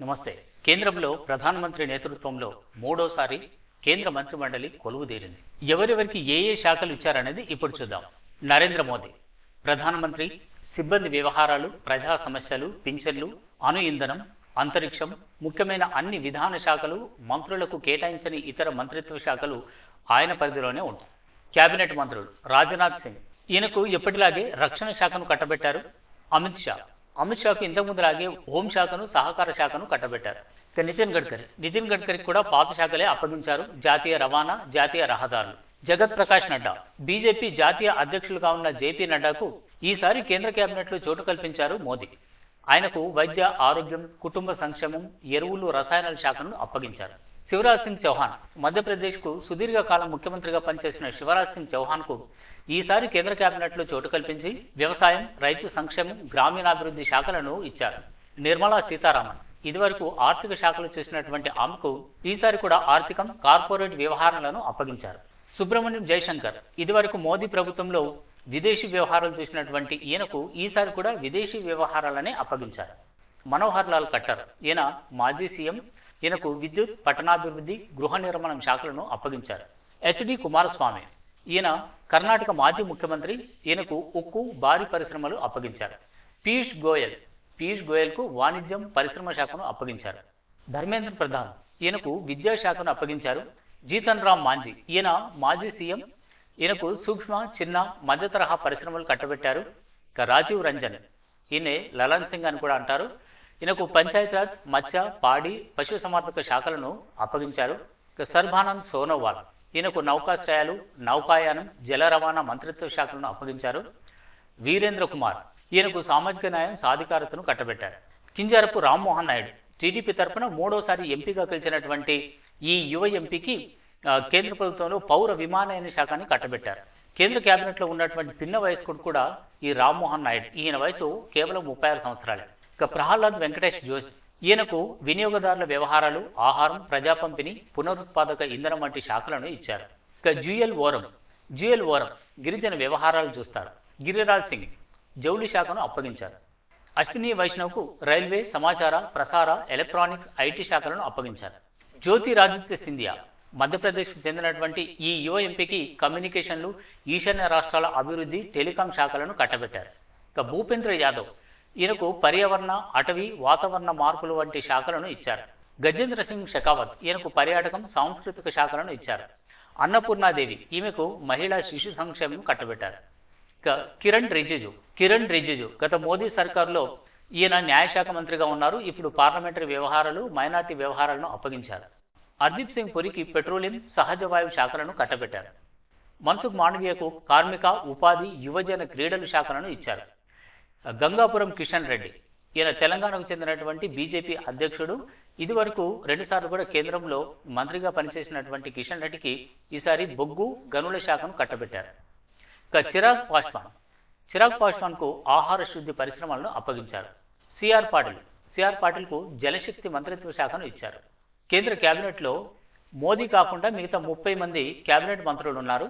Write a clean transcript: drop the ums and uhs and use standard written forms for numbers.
నమస్తే. కేంద్రంలో ప్రధానమంత్రి నేతృత్వంలో మూడోసారి కేంద్ర మంత్రిమండలి కొలువుదీరింది. ఎవరెవరికి ఏ శాఖలు ఇచ్చారనేది ఇప్పుడు చూద్దాం. నరేంద్ర మోదీ ప్రధానమంత్రి, సిబ్బంది వ్యవహారాలు, ప్రజా సమస్యలు, పింఛన్లు, అణు ఇంధనం, అంతరిక్షం, ముఖ్యమైన అన్ని విధాన శాఖలు, మంత్రులకు కేటాయించని ఇతర మంత్రిత్వ శాఖలు ఆయన పరిధిలోనే ఉంటాయి. కేబినెట్ మంత్రులు రాజ్నాథ్ సింగ్, ఈయనకు ఎప్పటిలాగే రక్షణ శాఖను కట్టబెట్టారు. అమిత్ షాకు ఇంతకుముందులాగే హోంశాఖను, సహకార శాఖను కట్టబెట్టారు. ఇక నితిన్ గడ్కరీకి కూడా పాత శాఖలే అప్పగించారు. జాతీయ రవాణా, జాతీయ రహదారులు. జగత్ ప్రకాష్ నడ్డా, బీజేపీ జాతీయ అధ్యక్షులుగా ఉన్న జేపీ నడ్డాకు ఈసారి కేంద్ర కేబినెట్లో చోటు కల్పించారు మోదీ. ఆయనకు వైద్య, ఆరోగ్యం, కుటుంబ సంక్షేమం, ఎరువులు, రసాయనాల శాఖను అప్పగించారు. శివరాజ్ సింగ్ చౌహాన్, మధ్యప్రదేశ్కు సుదీర్ఘకాలం ముఖ్యమంత్రిగా పనిచేసిన శివరాజ్ సింగ్ చౌహాన్కు ఈసారి కేంద్ర కేబినెట్లో చోటు కల్పించి వ్యవసాయం, రైతు సంక్షేమం, గ్రామీణాభివృద్ధి శాఖలను ఇచ్చారు. నిర్మలా సీతారామన్, ఇదివరకు ఆర్థిక శాఖలు చేసినటువంటి ఆమెకు ఈసారి కూడా ఆర్థికం, కార్పొరేట్ వ్యవహారాలను అప్పగించారు. సుబ్రహ్మణ్యం జైశంకర్, ఇదివరకు మోదీ ప్రభుత్వంలో విదేశీ వ్యవహారాలు చూసినటువంటి ఈయనకు ఈసారి కూడా విదేశీ వ్యవహారాలనే అప్పగించారు. మనోహర్ లాల్ ఖట్టర్, ఈయన మాజీ సీఎం, ఈయనకు విద్యుత్, పట్టణాభివృద్ధి, గృహ నిర్మాణం శాఖలను అప్పగించారు. హెచ్డి కుమారస్వామి, ఈయన కర్ణాటక మాజీ ముఖ్యమంత్రి, ఈయనకు ఉక్కు, భారీ పరిశ్రమలు అప్పగించారు. పీయూష్ గోయల్కు వాణిజ్యం, పరిశ్రమ శాఖను అప్పగించారు. ధర్మేంద్ర ప్రధాన్, ఈయనకు విద్యాశాఖను అప్పగించారు. జీతన్ రామ్ మాంజీ, ఈయన మాజీ సీఎం, ఈయనకు సూక్ష్మ, చిన్న, మధ్య తరహా పరిశ్రమలు కట్టబెట్టారు. ఇక రాజీవ్ రంజన్, ఈయనే లలన్ సింగ్ అని కూడా అంటారు, ఈయనకు పంచాయతీరాజ్, మత్స్య, పాడి, పశు సంవర్ధక శాఖలను అప్పగించారు. ఇక సర్బానంద్ సోనోవాల్, ఈయనకు నౌకాశ్రయాలు, నౌకాయానం, జల రవాణా మంత్రిత్వ శాఖలను అప్పగించారు. వీరేంద్ర కుమార్, ఈయనకు సామాజిక న్యాయం, సాధికారతను కట్టబెట్టారు. కింజారపు రామ్మోహన్ నాయుడు, టీడీపీ తరఫున మూడోసారి ఎంపీగా గెలిచినటువంటి ఈ యువ ఎంపీకి కేంద్ర ప్రభుత్వంలో పౌర విమానయాన శాఖని కట్టబెట్టారు. కేంద్ర కేబినెట్లో ఉన్నటువంటి పిన్న వయస్కుడు కూడా ఈ రామ్మోహన్ నాయుడు, ఈయన వయసు కేవలం 36 సంవత్సరాలే. ఇక ప్రహ్లాద్ వెంకటేష్ జోషి, ఈయనకు వినియోగదారుల వ్యవహారాలు, ఆహారం, ప్రజా పంపిణీ, పునరుత్పాదక ఇంధనం వంటి శాఖలను ఇచ్చారు. ఇక జ్యూయల్ ఓరం గిరిజన వ్యవహారాలు చూస్తారు. గిరిరాజ్ సింగ్ జౌళి శాఖను అప్పగించారు. అశ్విని వైష్ణవ్కు రైల్వే, సమాచార, ప్రసార, ఎలక్ట్రానిక్స్, ఐటీ శాఖలను అప్పగించారు. జ్యోతిరాదిత్య సింధియా, మధ్యప్రదేశ్కు చెందినటువంటి ఈ యువ ఎంపీకి కమ్యూనికేషన్లు, ఈశాన్య రాష్ట్రాల అభివృద్ధి, టెలికాం శాఖలను కట్టబెట్టారు. ఇక భూపేంద్ర యాదవ్, ఈయనకు పర్యావరణ, అటవీ, వాతావరణ మార్పులు వంటి శాఖలను ఇచ్చారు. గజేంద్ర సింగ్ షెకావత్, ఈయనకు పర్యాటకం, సాంస్కృతిక శాఖలను ఇచ్చారు. అన్నపూర్ణాదేవి, ఈమెకు మహిళా శిశు సంక్షేమం కట్టబెట్టారు. ఇక కిరణ్ రిజిజు గత మోదీ సర్కారులో ఈయన న్యాయశాఖ మంత్రిగా ఉన్నారు. ఇప్పుడు పార్లమెంటరీ వ్యవహారాలు, మైనార్టీ వ్యవహారాలను అప్పగించారు. హర్దీప్ సింగ్ పురికి పెట్రోలియం, సహజ వాయువు శాఖలను కట్టబెట్టారు. మన్సుఖ్ మాండవీయకు కార్మిక, ఉపాధి, యువజన క్రీడలు శాఖలను ఇచ్చారు. గంగాపురం కిషన్ రెడ్డి, ఈయన తెలంగాణకు చెందినటువంటి బీజేపీ అధ్యక్షుడు. ఇదివరకు 2 సార్లు కూడా కేంద్రంలో మంత్రిగా పనిచేసినటువంటి కిషన్ రెడ్డికి ఈసారి బొగ్గు, గనుల శాఖను కట్టబెట్టారు. ఇక చిరాగ్ పాస్వాన్కు ఆహార శుద్ధి పరిశ్రమలను అప్పగించారు. సిఆర్ పాటిల్కు జలశక్తి మంత్రిత్వ శాఖను ఇచ్చారు. కేంద్ర కేబినెట్లో మోదీ కాకుండా మిగతా 30 మంది కేబినెట్ మంత్రులు ఉన్నారు.